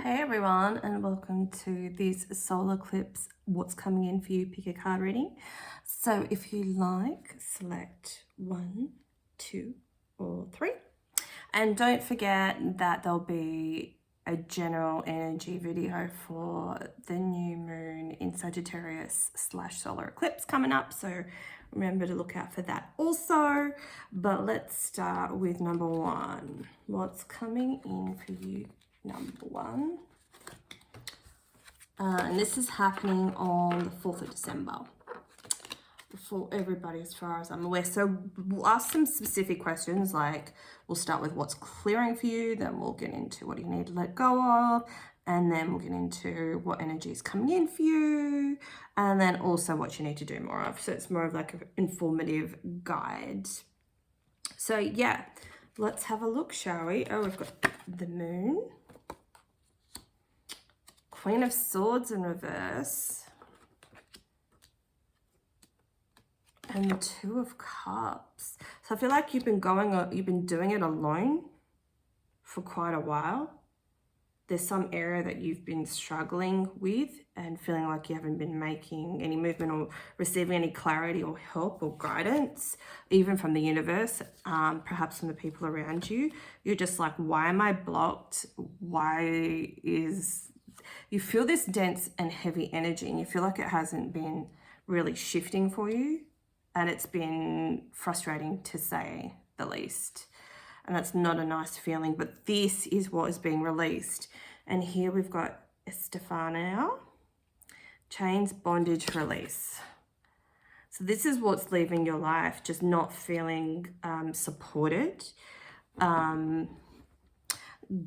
Hey everyone, and welcome to this Solar Eclipse What's Coming In For You Pick a Card reading. So if you like, select 1, 2 or 3. And don't forget that there'll be a general energy video for the new moon in Sagittarius / solar eclipse coming up. So remember to look out for that also. But let's start with number 1. What's coming in for you? Number 1. And this is happening on the 4th of December for everybody as far as I'm aware. So we'll ask some specific questions, like we'll start with what's clearing for you, then we'll get into what you need to let go of, and then we'll get into what energy is coming in for you, and then also what you need to do more of. So it's more of like an informative guide. So yeah, let's have a look, shall we? Oh, we've got the moon, Queen of Swords in reverse, and the 2 of Cups. So I feel like you've been doing it alone for quite a while. There's some area that you've been struggling with and feeling like you haven't been making any movement or receiving any clarity or help or guidance, even from the universe, perhaps from the people around you. You're just like, why am I blocked? You feel this dense and heavy energy, and you feel like it hasn't been really shifting for you, and it's been frustrating to say the least. And that's not a nice feeling, but this is what is being released. And here we've got Estefania, chains, bondage, release. So this is what's leaving your life, just not feeling supported,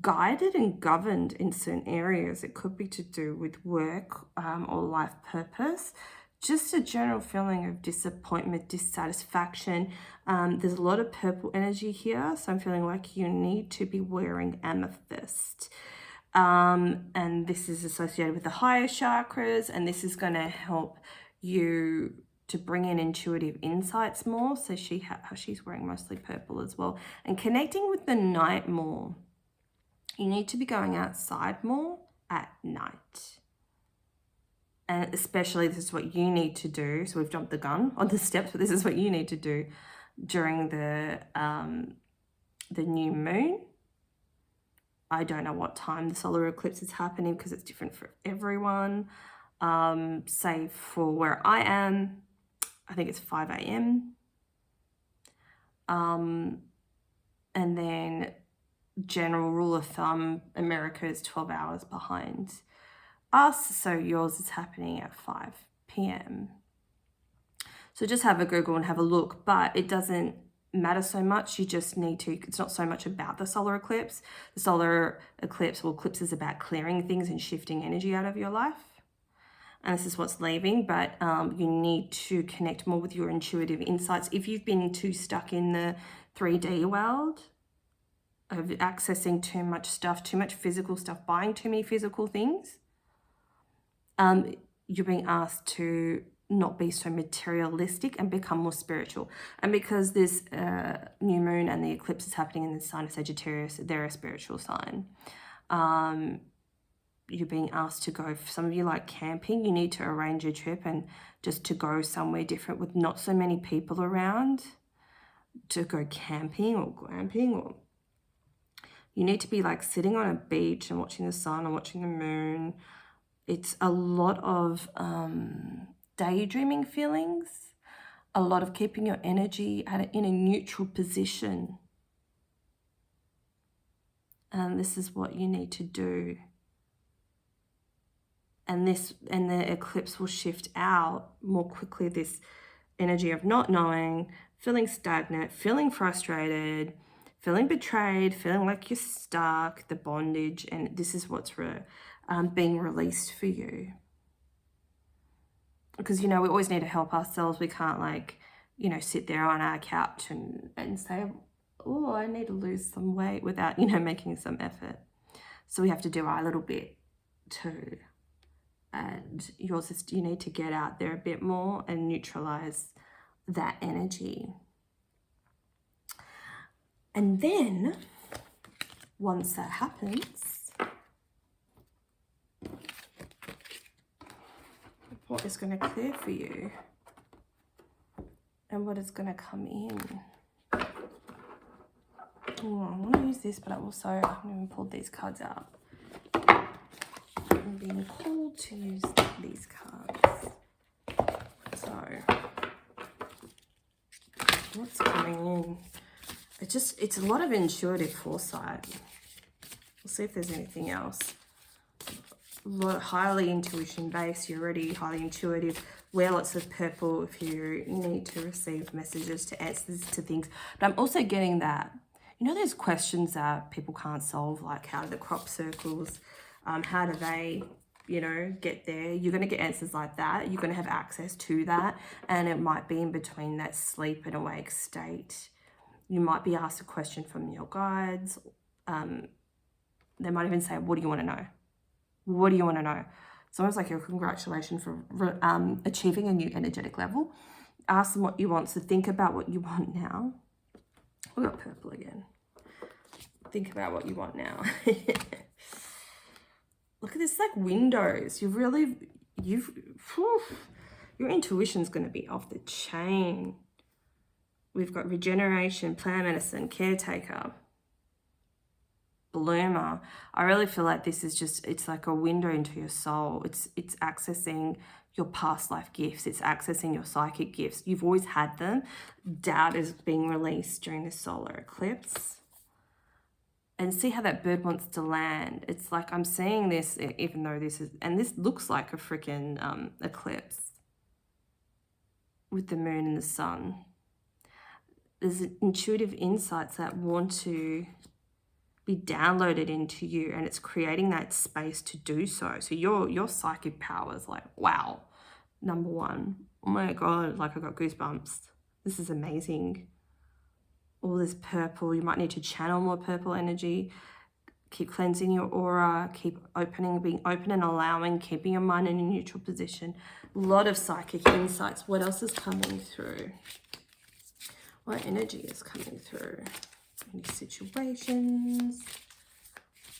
guided and governed in certain areas. It could be to do with work or life purpose. Just a general feeling of disappointment, dissatisfaction. There's a lot of purple energy here, so I'm feeling like you need to be wearing amethyst. And this is associated with the higher chakras, and this is going to help you to bring in intuitive insights more. So she's wearing mostly purple as well, and connecting with the night more. You need to be going outside more at night. And especially this is what you need to do. So we've jumped the gun on the steps, but this is what you need to do during the new moon. I don't know what time the solar eclipse is happening because it's different for everyone. Say for where I am, I think it's 5 a.m. And then general rule of thumb, America is 12 hours behind us, so yours is happening at 5 p.m. So just have a Google and have a look, but it doesn't matter so much. You just need to, it's not so much about the solar eclipse. The solar eclipse or eclipse is about clearing things and shifting energy out of your life. And this is what's leaving, but you need to connect more with your intuitive insights. If you've been too stuck in the 3D world, of accessing too much stuff, too much physical stuff, buying too many physical things, you're being asked to not be so materialistic and become more spiritual. And because this new moon and the eclipse is happening in the sign of Sagittarius, they're a spiritual sign. You're being asked to go, for some of you like camping, you need to arrange your trip and just to go somewhere different with not so many people around, to go camping or glamping, or you need to be like sitting on a beach and watching the sun and watching the moon. It's a lot of daydreaming feelings, a lot of keeping your energy in a neutral position. And this is what you need to do. And the eclipse will shift out more quickly, this energy of not knowing, feeling stagnant, feeling frustrated, feeling betrayed, feeling like you're stuck, the bondage, and this is what's being released for you. Because, we always need to help ourselves. We can't sit there on our couch and say, oh, I need to lose some weight without, making some effort. So we have to do our little bit too. And yours is, you need to get out there a bit more and neutralize that energy. And then once that happens, what is going to clear for you and what is going to come in. Oh, I want to use this, but I haven't even pulled these cards out. I'm being called to use these cards. So, what's coming in? It's a lot of intuitive foresight. We'll see if there's anything else. Highly intuition based. You're already highly intuitive. Wear lots of purple if you need to receive messages, to answers to things. But I'm also getting that, you know, there's questions that people can't solve, like how do the crop circles, how do they, you know, get there? You're going to get answers like that. You're going to have access to that, and it might be in between that sleep and awake state. You might be asked a question from your guides. They might even say, what do you want to know? What do you want to know? It's almost like a congratulations for achieving a new energetic level. Ask them what you want. So think about what you want now. We got purple again. Think about what you want now. Look at this, like windows. Your intuition's going to be off the chain. We've got regeneration, plant medicine, caretaker, bloomer. I really feel like this is just, it's like a window into your soul. It's accessing your past life gifts. It's accessing your psychic gifts. You've always had them. Doubt is being released during the solar eclipse. And see how that bird wants to land. It's like I'm seeing this, even though this is, and this looks like a freaking eclipse with the moon and the sun. There's intuitive insights that want to be downloaded into you, and it's creating that space to do so. So your psychic power is like, wow, number one. Oh my God, like I got goosebumps. This is amazing. All this purple, you might need to channel more purple energy. Keep cleansing your aura, keep opening, being open and allowing, keeping your mind in a neutral position. A lot of psychic insights. What else is coming through? What energy is coming through? Any situations?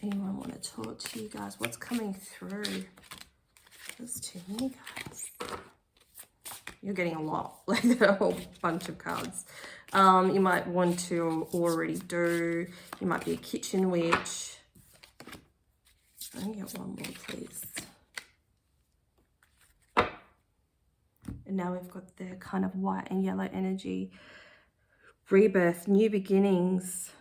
Anyone want to talk to you guys? What's coming through? There's too many cards. You're getting a lot, like a whole bunch of cards. You might want to already do. You might be a kitchen witch. I can get one more, please. And now we've got the kind of white and yellow energy. Rebirth, new beginnings.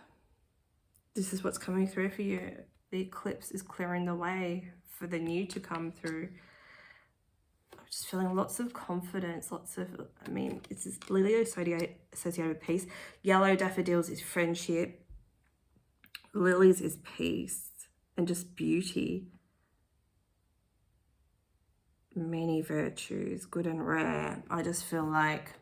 This is what's coming through for you. The eclipse is clearing the way for the new to come through. I'm just feeling lots of confidence, lots of, I mean, it's this lily associated with peace. Yellow daffodils is friendship. Lilies is peace and just beauty. Many virtues, good and rare. I just feel like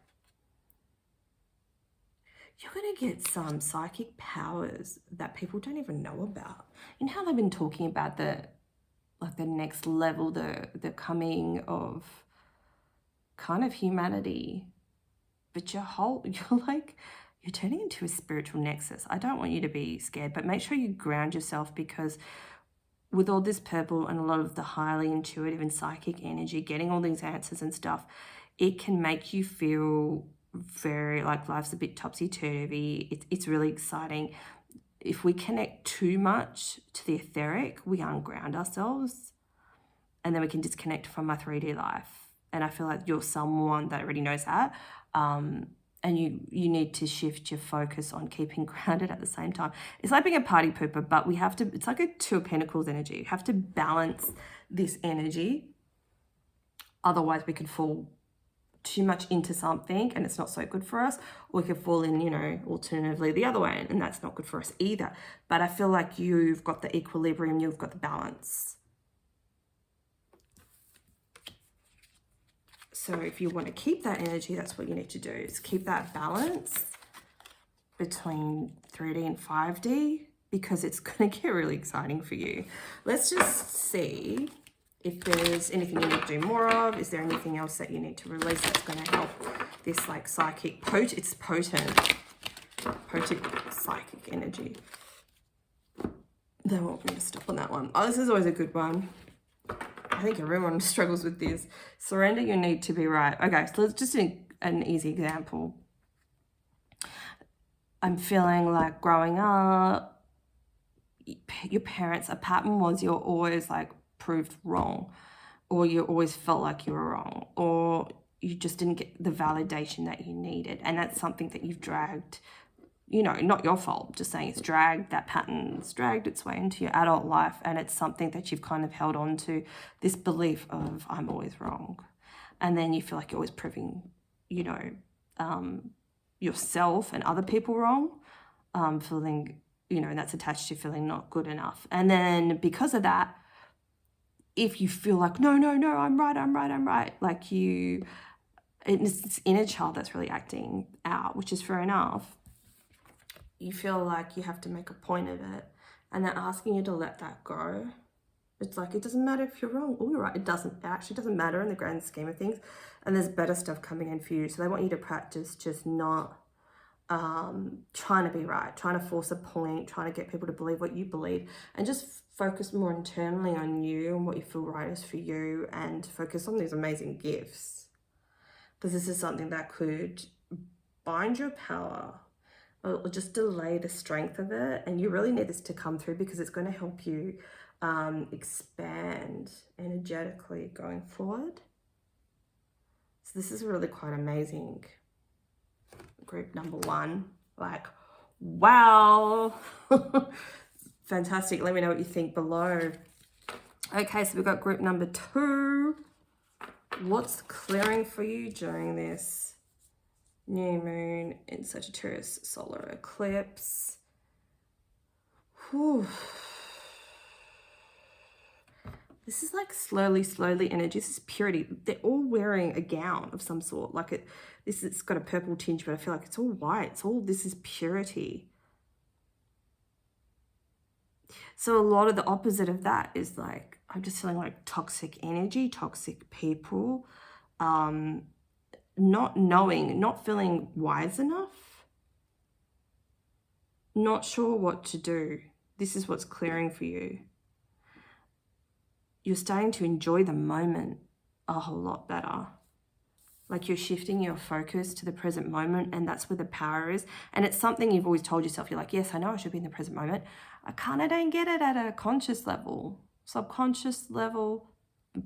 you're going to get some psychic powers that people don't even know about. You know how they've been talking about the next level, the coming of kind of humanity, but you're turning into a spiritual nexus. I don't want you to be scared, but make sure you ground yourself, because with all this purple and a lot of the highly intuitive and psychic energy, getting all these answers and stuff, it can make you feel very like life's a bit topsy-turvy. It's really exciting. If we connect too much to the etheric, we unground ourselves, and then we can disconnect from our 3D life. And I feel like you're someone that already knows that, and you need to shift your focus on keeping grounded at the same time. It's like being a party pooper, but we have to, it's like a Two of Pentacles energy. You have to balance this energy, otherwise we could fall too much into something and it's not so good for us, or we could fall in, you know, alternatively the other way, and that's not good for us either. But I feel like you've got the equilibrium, you've got the balance. So if you want to keep that energy, that's what you need to do, is keep that balance between 3D and 5D, because it's going to get really exciting for you. Let's just see if there's anything you need to do more of. Is there anything else that you need to release that's going to help this like psychic, it's potent psychic energy? They want me to stop on that one. Oh, this is always a good one. I think everyone struggles with this. Surrender your need to be right. Okay, so let's just an easy example. I'm feeling like growing up, your parents, a pattern was you're always like proved wrong, or you always felt like you were wrong, or you just didn't get the validation that you needed. And that's something that you've dragged, you know, not your fault, just saying it's dragged, that pattern's dragged its way into your adult life. And it's something that you've kind of held on to, this belief of I'm always wrong. And then you feel like you're always proving, you know, yourself and other people wrong, feeling, you know, that's attached to feeling not good enough. And then because of that, if you feel like, no, I'm right, like it's this inner child that's really acting out, which is fair enough. You feel like you have to make a point of it, and they're asking you to let that go. It's like, it doesn't matter if you're wrong or you're right. It actually doesn't matter in the grand scheme of things. And there's better stuff coming in for you. So they want you to practice just not trying to be right, trying to force a point, trying to get people to believe what you believe, and just focus more internally on you and what you feel right is for you, and focus on these amazing gifts. Because this is something that could bind your power or just delay the strength of it. And you really need this to come through, because it's going to help you expand energetically going forward. So this is really quite amazing. Group number 1, like, wow. Fantastic. Let me know what you think below. Okay, so we've got group number 2. What's clearing for you during this new moon in Sagittarius solar eclipse? Whew. This is like slowly energy. This is purity. They're all wearing a gown of some sort. Like it's got a purple tinge, but I feel like it's all white. This is purity. So a lot of the opposite of that is like, I'm just feeling like toxic energy, toxic people, not knowing, not feeling wise enough, not sure what to do. This is what's clearing for you. You're starting to enjoy the moment a whole lot better. Like you're shifting your focus to the present moment, and that's where the power is. And it's something you've always told yourself. You're like, yes, I know I should be in the present moment. I kind of don't get it at a conscious level, subconscious level,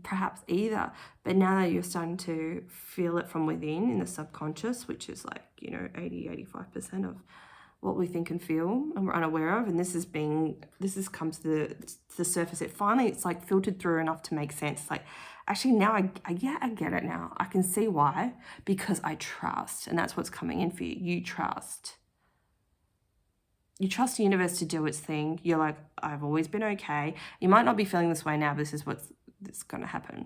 perhaps either. But now that you're starting to feel it from within in the subconscious, which is like, you know, 85% of what we think and feel and we're unaware of, and this has come to the surface. It's like filtered through enough to make sense. It's like, actually now I get it now. I can see why, because I trust, and that's what's coming in for you. You trust the universe to do its thing. You're like, I've always been okay. You might not be feeling this way now, but this is what's going to happen.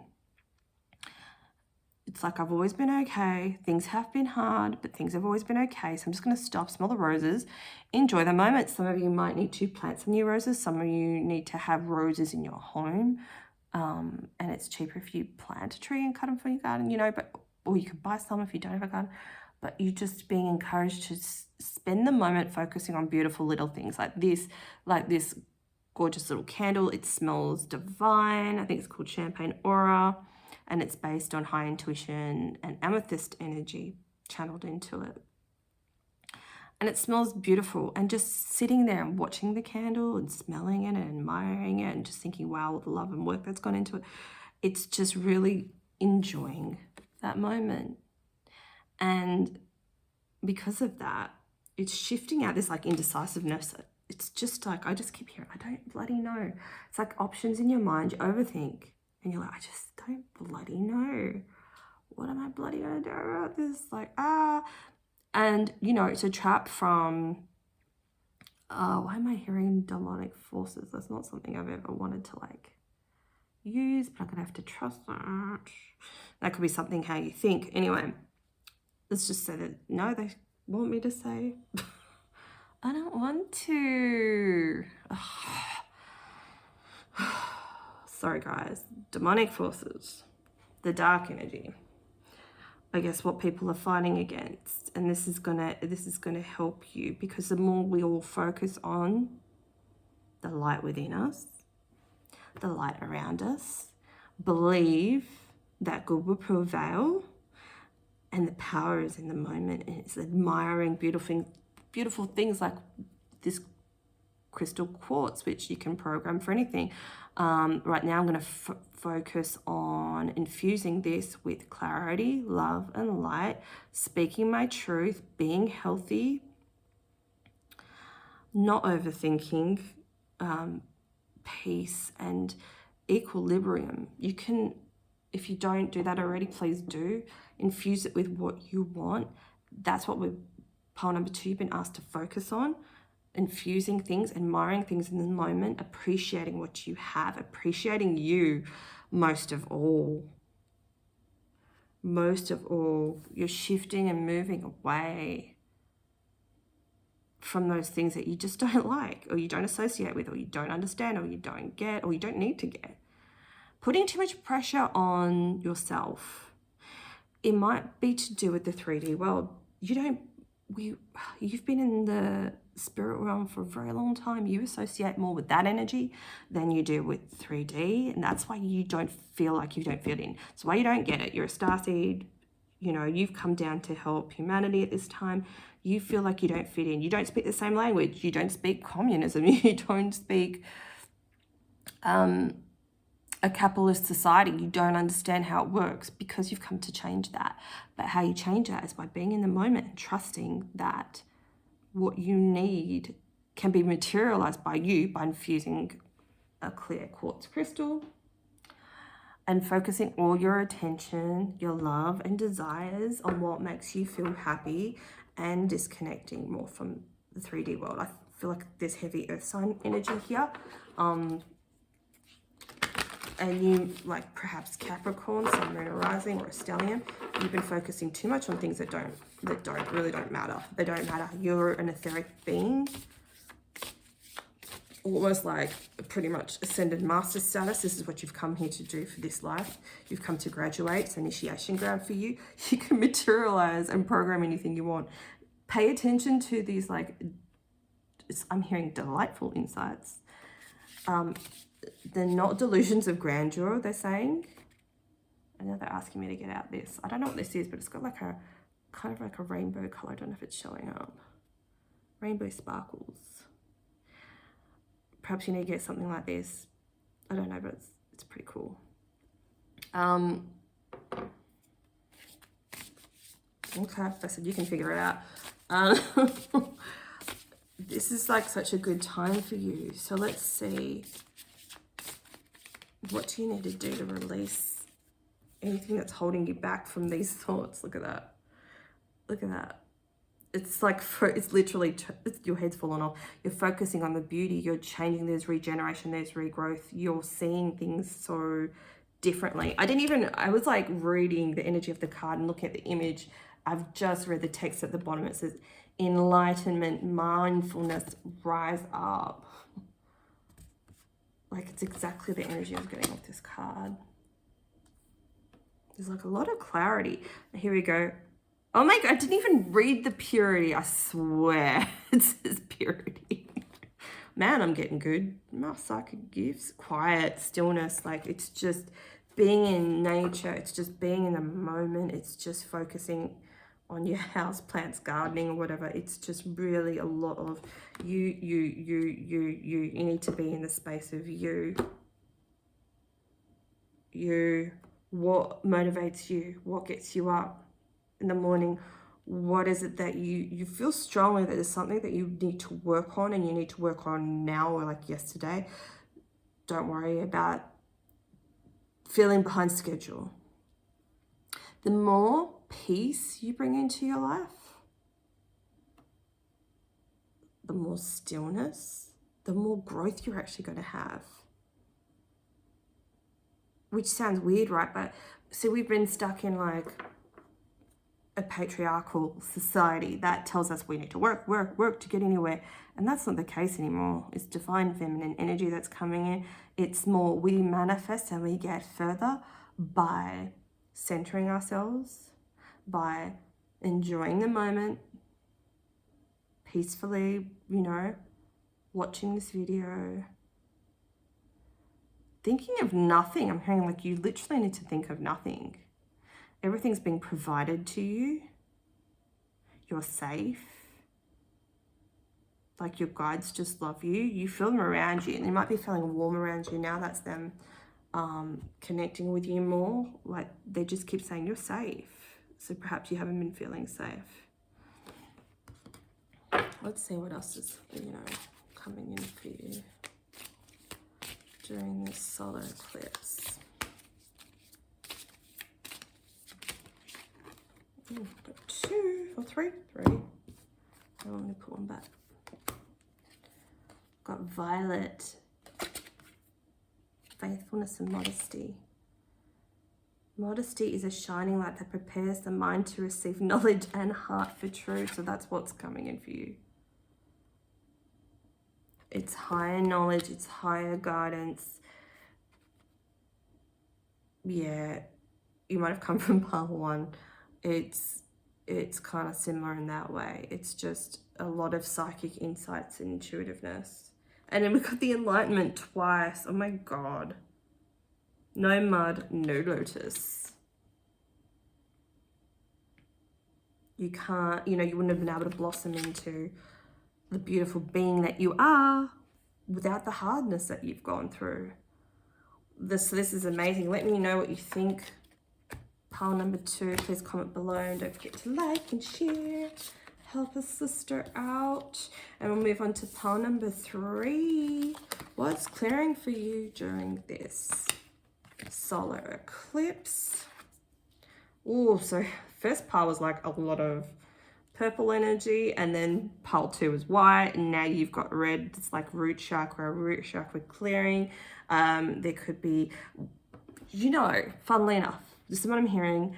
It's like, I've always been okay. Things have been hard, but things have always been okay. So I'm just going to stop, smell the roses, enjoy the moment. Some of you might need to plant some new roses. Some of you need to have roses in your home. And it's cheaper if you plant a tree and cut them for your garden, you know, or you can buy some if you don't have a garden. But you're just being encouraged to spend the moment focusing on beautiful little things like this gorgeous little candle. It smells divine. I think it's called Champagne Aura. And it's based on high intuition and amethyst energy channeled into it. And it smells beautiful. And just sitting there and watching the candle and smelling it and admiring it and just thinking, wow, all the love and work that's gone into it. It's just really enjoying that moment. And because of that, it's shifting out this like indecisiveness. It's just like, I just keep hearing, I don't bloody know. It's like options in your mind, you overthink. And you're like, I just don't bloody know. What am I bloody gonna do about this? Like, And, you know, it's a trap from, why am I hearing demonic forces? That's not something I've ever wanted to, like, use, but I'm gonna have to trust that. That could be something how you think. Anyway, let's just say that, no, they want me to say. I don't want to. Sorry guys, demonic forces, the dark energy. I guess what people are fighting against, and this is gonna help you, because the more we all focus on the light within us, the light around us, believe that good will prevail, and the power is in the moment, and it's admiring beautiful things like this crystal quartz, which you can program for anything. Right now I'm going to focus on infusing this with clarity, love, and light, speaking my truth, being healthy, not overthinking, peace, and equilibrium. You can, if you don't do that already, please do. Infuse it with what you want. That's what pile number 2, you've been asked to focus on. Infusing things, admiring things in the moment, appreciating what you have, appreciating you most of all. Most of all, you're shifting and moving away from those things that you just don't like, or you don't associate with, or you don't understand, or you don't get, or you don't need to get. Putting too much pressure on yourself. It might be to do with the 3D world. You've been in the spirit realm for a very long time. You associate more with that energy than you do with 3D, and that's why you don't feel like you don't fit in. It's why you don't get it. You're a starseed. You know, you've come down to help humanity at this time. You feel like you don't fit in. You don't speak the same language. You don't speak communism. You don't speak a capitalist society. You don't understand how it works because you've come to change that. But how you change that is by being in the moment and trusting that what you need can be materialized by you by infusing a clear quartz crystal and focusing all your attention, your love and desires on what makes you feel happy, and disconnecting more from the 3D world. I feel like there's heavy earth sign energy here. And you, like perhaps Capricorn, Sun, Moon, or Rising, or a Stellium, you've been focusing too much on things that really don't matter. They don't matter. You're an etheric being, almost like pretty much ascended master status. This is what you've come here to do for this life. You've come to graduate. It's an initiation ground for you. You can materialize and program anything you want. Pay attention to these, like, I'm hearing delightful insights. They're not delusions of grandeur, they're saying. I know they're asking me to get out this. I don't know what this is, but it's got like a kind of like a rainbow color. I don't know if it's showing up. Rainbow sparkles. Perhaps you need to get something like this. I don't know, but it's pretty cool. Okay, I said you can figure it out. This is like such a good time for you. So let's see. What do you need to do to release anything that's holding you back from these thoughts? Look at that. Look at that. It's like, it's literally, your head's fallen off. You're focusing on the beauty. You're changing. There's regeneration. There's regrowth. You're seeing things so differently. I was like reading the energy of the card and looking at the image. I've just read the text at the bottom. It says, enlightenment, mindfulness, rise up. Like, it's exactly the energy I was getting with this card. There's like a lot of clarity. Here we go. Oh my God, I didn't even read the purity. I swear it says purity. Man, I'm getting good. My psychic gifts, quiet, stillness. Like, it's just being in nature. It's just being in the moment. It's just focusing on your house plants, gardening, or whatever. It's just really a lot of you need to be in the space of you. What motivates you? What gets you up in the morning? What is it that you feel strongly that there's something that you need to work on, and you need to work on now or like yesterday? Don't worry about feeling behind schedule. The more peace you bring into your life, the more stillness, the more growth you're actually going to have. Which sounds weird, right? But so we've been stuck in like a patriarchal society that tells us we need to work to get anywhere. And that's not the case anymore. It's divine feminine energy that's coming in. It's more, we manifest and we get further by centering ourselves, by enjoying the moment peacefully, you know, watching this video, thinking of nothing. I'm hearing like you literally need to think of nothing. Everything's being provided to you. You're safe. Like your guides just love you. You feel them around you, and they might be feeling warm around you now. That's them connecting with you more. Like they just keep saying you're safe. So perhaps you haven't been feeling safe. Let's see what else is, coming in for you during this solar eclipse. Ooh, got 2 or 3. I'm going to put one back. Got violet, faithfulness and modesty. Modesty is a shining light that prepares the mind to receive knowledge and heart for truth. So that's what's coming in for you. It's higher knowledge, it's higher guidance. Yeah, you might have come from pile 1. It's kind of similar in that way. It's just a lot of psychic insights and intuitiveness. And then we've got the enlightenment twice. Oh my God. No mud, no lotus. You can't, you wouldn't have been able to blossom into the beautiful being that you are without the hardness that you've gone through. This is amazing. Let me know what you think. Pile number 2, please comment below, and don't forget to like and share. Help a sister out. And we'll move on to pile number 3. What's clearing for you during this solar eclipse? Oh, so first pile was like a lot of purple energy, and then pile 2 is white, and now you've got red. It's like root chakra clearing. There could be, funnily enough, this is what I'm hearing.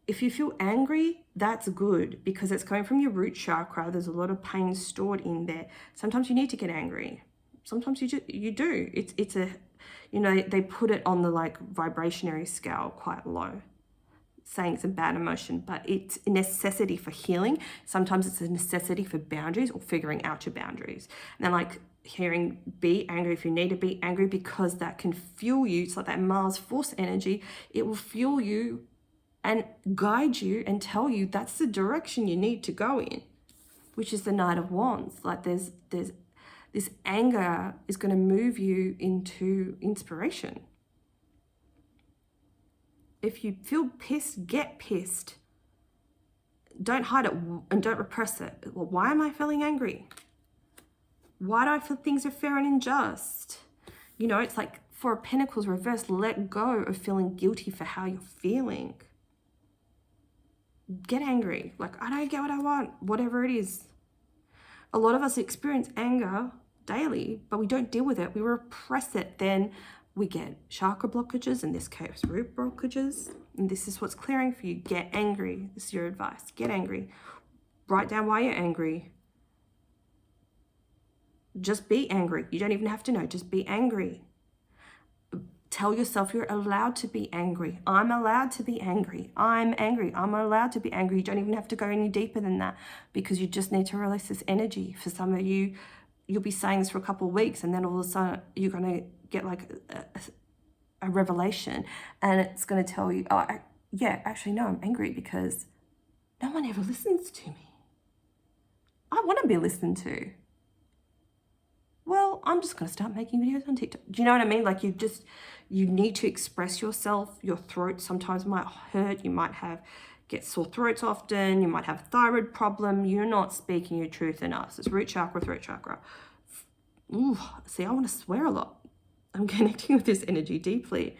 If you feel angry, that's good because it's coming from your root chakra. There's a lot of pain stored in there. Sometimes you need to get angry. Sometimes you do. It's a, they put it on the like vibrationary scale quite low, saying it's a bad emotion, but it's a necessity for healing. Sometimes it's a necessity for boundaries or figuring out your boundaries. And then like hearing, be angry if you need to be angry, because that can fuel you. It's like that Mars force energy. It will fuel you and guide you and tell you that's the direction you need to go in, which is the Knight of Wands. Like there's this anger is going to move you into inspiration. If you feel pissed, get pissed. Don't hide it and don't repress it. Well, why am I feeling angry? Why do I feel things are fair and unjust? It's like 4 of Pentacles reversed. Let go of feeling guilty for how you're feeling. Get angry. Like, I don't get what I want, whatever it is. A lot of us experience anger daily, but we don't deal with it. We repress it. Then we get chakra blockages, in this case, root blockages. And this is what's clearing for you. Get angry. This is your advice. Get angry. Write down why you're angry. Just be angry. You don't even have to know. Just be angry. Tell yourself you're allowed to be angry. I'm allowed to be angry. I'm angry. I'm allowed to be angry. You don't even have to go any deeper than that, because you just need to release this energy. For some of you, you'll be saying this for a couple of weeks, and then all of a sudden you're going to get like a revelation, and it's going to tell you, actually, no, I'm angry because no one ever listens to me. I want to be listened to. Well, I'm just going to start making videos on TikTok. Do you know what I mean? Like you need to express yourself. Your throat sometimes might hurt. You might get sore throats often. You might have a thyroid problem. You're not speaking your truth enough. It's root chakra, throat chakra. Ooh, see, I want to swear a lot. I'm connecting with this energy deeply.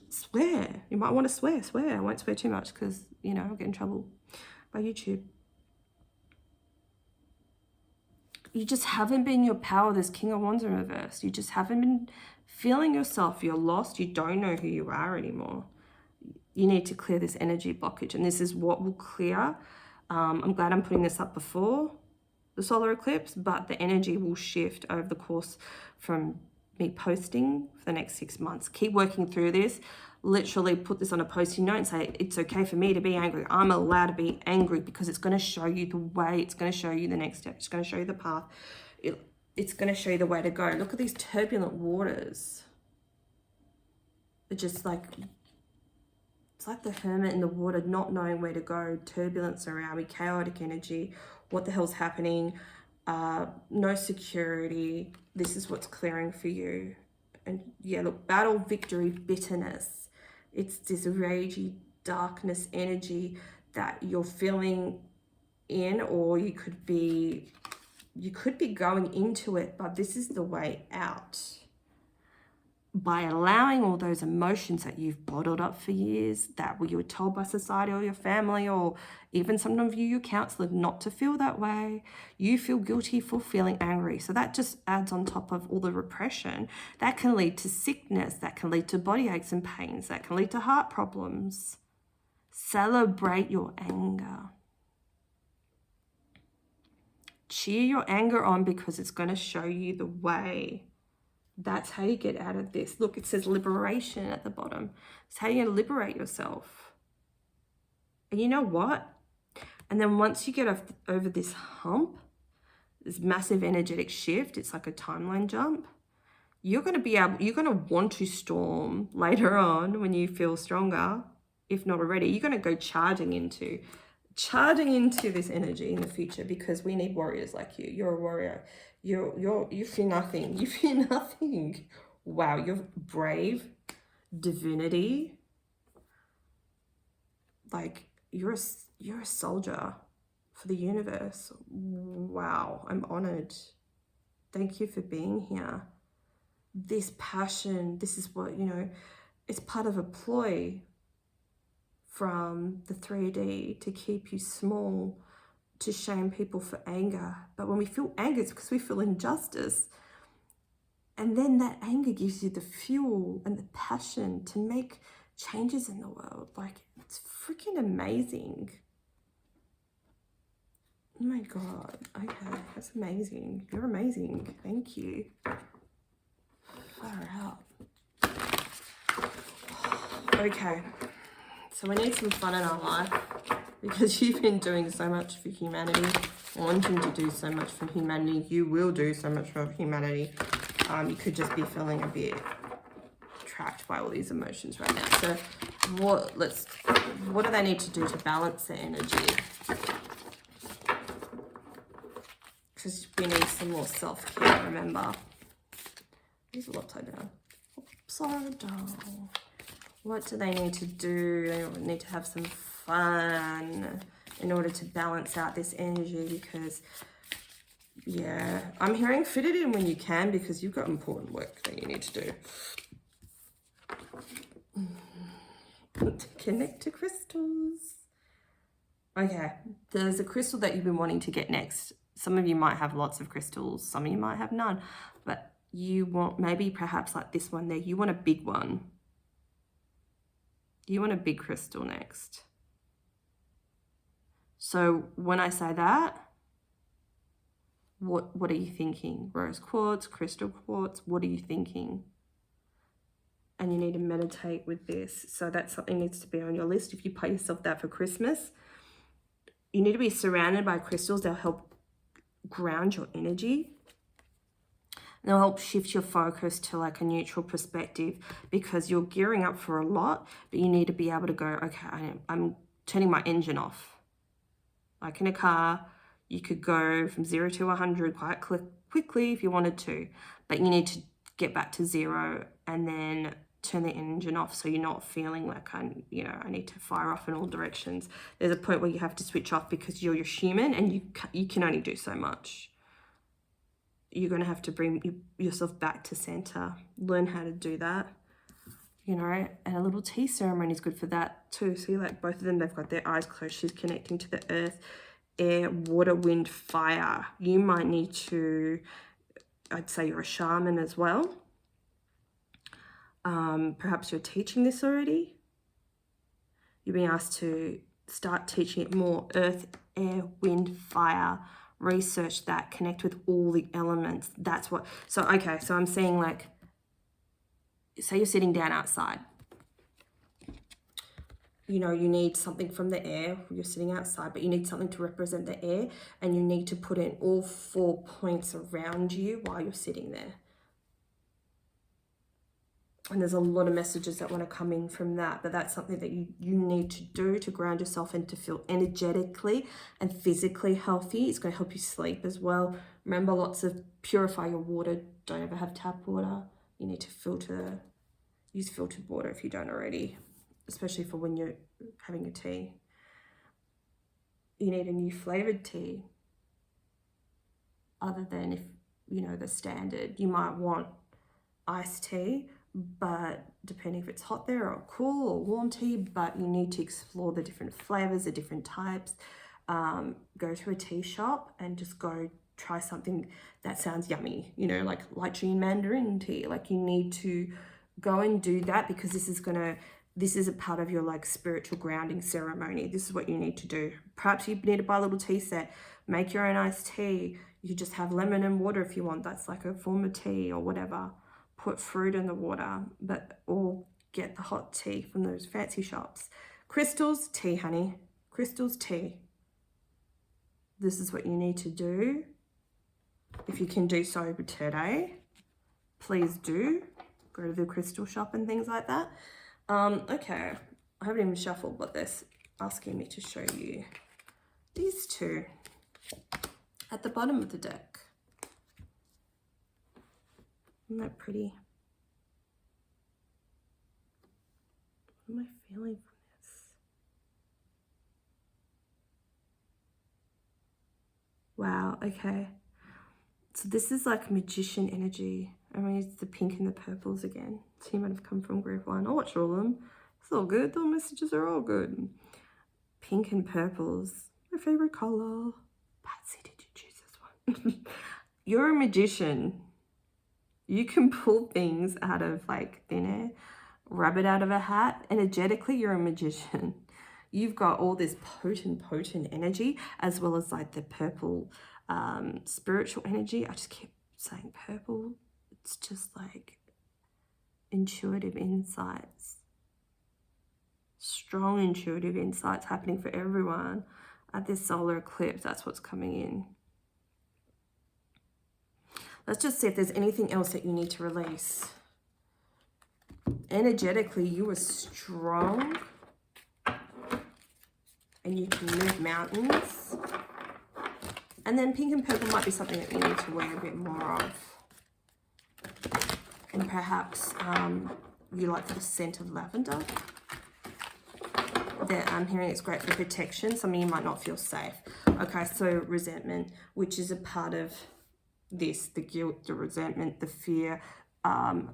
Swear. You might want to swear. I won't swear too much because, I'll get in trouble by YouTube. You just haven't been in your power. This King of Wands in reverse. You just haven't been feeling yourself. You're lost. You don't know who you are anymore. You need to clear this energy blockage. And this is what will clear. I'm glad I'm putting this up before the solar eclipse, but the energy will shift over the course from me posting for the next 6 months. Keep working through this. Literally put this on a post-it note and say, it's okay for me to be angry. I'm allowed to be angry, because it's going to show you the way. It's going to show you the next step. It's going to show you the path. It's going to show you the way to go. Look at these turbulent waters. just like, it's like the hermit in the water, not knowing where to go, turbulence around me, chaotic energy, what the hell's happening, no security. This is what's clearing for you. And yeah, look, battle, victory, bitterness. It's this ragey darkness energy that you're feeling in, or you could be going into it, but this is the way out. By allowing all those emotions that you've bottled up for years, that you were told by society or your family, or even some of you, your counselor, not to feel that way. You feel guilty for feeling angry. So that just adds on top of all the repression. That can lead to sickness, that can lead to body aches and pains, that can lead to heart problems. Celebrate your anger. Cheer your anger on, because it's going to show you the way. That's how you get out of this. Look, it says liberation at the bottom. It's how you're going to liberate yourself. And you know what? And then once you get over this hump, this massive energetic shift, it's like a timeline jump. You're going to want to storm later on when you feel stronger, if not already. You're going to go charging into this energy in the future, because we need warriors like you. You're a warrior. You fear nothing. You fear nothing. Wow, you're brave. Divinity. Like, you're a soldier for the universe. Wow, I'm honored. Thank you for being here. This passion, this is what, it's part of a ploy from the 3D to keep you small, to shame people for anger. But when we feel anger, it's because we feel injustice. And then that anger gives you the fuel and the passion to make changes in the world. Like, it's freaking amazing. Oh my God. Okay, that's amazing. You're amazing. Thank you. Far out. Okay. So we need some fun in our life, because you've been doing so much for humanity, wanting to do so much for humanity. You will do so much for humanity. You could just be feeling a bit trapped by all these emotions right now. So what do they need to do to balance their energy? Because we need some more self-care, remember. These are upside down. Upside down. What do they need to do? They need to have some fun in order to balance out this energy, because, yeah, I'm hearing fit it in when you can, because you've got important work that you need to do. Connect to crystals. Okay, there's a crystal that you've been wanting to get next. Some of you might have lots of crystals, some of you might have none, but you want, maybe perhaps like this one there, you want a big one. You want a big crystal next. So when I say that, what are you thinking? Rose quartz, crystal quartz, what are you thinking? And you need to meditate with this. So that's something that needs to be on your list. If you pay yourself that for Christmas, you need to be surrounded by crystals that help ground your energy. And they'll help shift your focus to like a neutral perspective, because you're gearing up for a lot, but you need to be able to go, okay, I'm turning my engine off. Like in a car, you could go from 0 to 100 quite quickly if you wanted to, but you need to get back to 0 and then turn the engine off, so you're not feeling like I need to fire off in all directions. There's a point where you have to switch off, because you're human and you can only do so much. You're going to have to bring yourself back to center, learn how to do that, and a little tea ceremony is good for that too. See, like both of them, they've got their eyes closed. She's connecting to the earth, air, water, wind, fire. You might need to, I'd say you're a shaman as well. Perhaps you're teaching this already. You're being asked to start teaching it more. Earth, air, wind, fire. Research that, connect with all the elements. That's what, so okay, so I'm saying, like, say you're sitting down outside. You need something from the air. You're sitting outside, but you need something to represent the air, and you need to put in all 4 points around you while you're sitting there. And there's a lot of messages that want to come in from that, but that's something that you need to do to ground yourself and to feel energetically and physically healthy. It's going to help you sleep as well. Remember, lots of purify your water. Don't ever have tap water. You need to use filtered water if you don't already, especially for when you're having a tea. You need a new flavored tea, other than if, you know, the standard. You might want iced tea, but depending if it's hot there or cool or warm tea, but you need to explore the different flavors, the different types. Go to a tea shop and just go try something that sounds yummy, you know, like lychee and mandarin tea. Like, you need to go and do that, because this is a part of your like spiritual grounding ceremony. This is what you need to do. Perhaps you need to buy a little tea set, make your own iced tea. You just have lemon and water if you want. That's like a form of tea or whatever. Put fruit in the water, or get the hot tea from those fancy shops. Crystals, tea, honey. Crystals, tea. This is what you need to do. If you can do so today, please do. Go to the crystal shop and things like that. Okay, I haven't even shuffled, but they're asking me to show you these two at the bottom of the deck. Isn't that pretty? What am I feeling from this? Wow, okay. So this is like magician energy. I'm going to use the pink and the purples again. So you might have come from group 1. I'll watch all of them. It's all good. The messages are all good. Pink and purples. My favorite color. Patsy, did you choose this one? You're a magician. You can pull things out of like thin air, rub it out of a hat. Energetically, you're a magician. You've got all this potent energy, as well as like the purple spiritual energy. I just keep saying purple. It's just like intuitive insights. Strong intuitive insights happening for everyone at this solar eclipse. That's what's coming in. Let's just see if there's anything else that you need to release. Energetically, you are strong. And you can move mountains. And then pink and purple might be something that you need to wear a bit more of. And perhaps you like the scent of lavender. That I'm hearing it's great for protection. Some of you might not feel safe. Okay, so resentment, which is a part of this, the guilt, the resentment, the fear. Am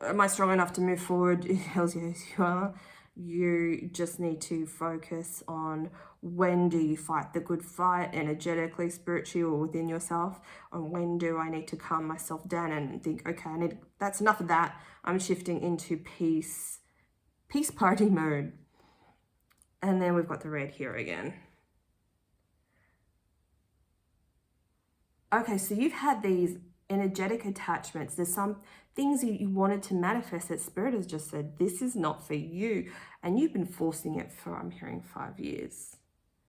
I strong enough to move forward? Hells yes, you are. You just need to focus on when do you fight the good fight, energetically, spiritually, or within yourself, and when do I need to calm myself down and think, okay, that's enough of that. I'm shifting into peace party mode. And then we've got the red here again. Okay, so you've had these energetic attachments. There's some things you wanted to manifest that Spirit has just said, this is not for you. And you've been forcing it for, I'm hearing, 5 years.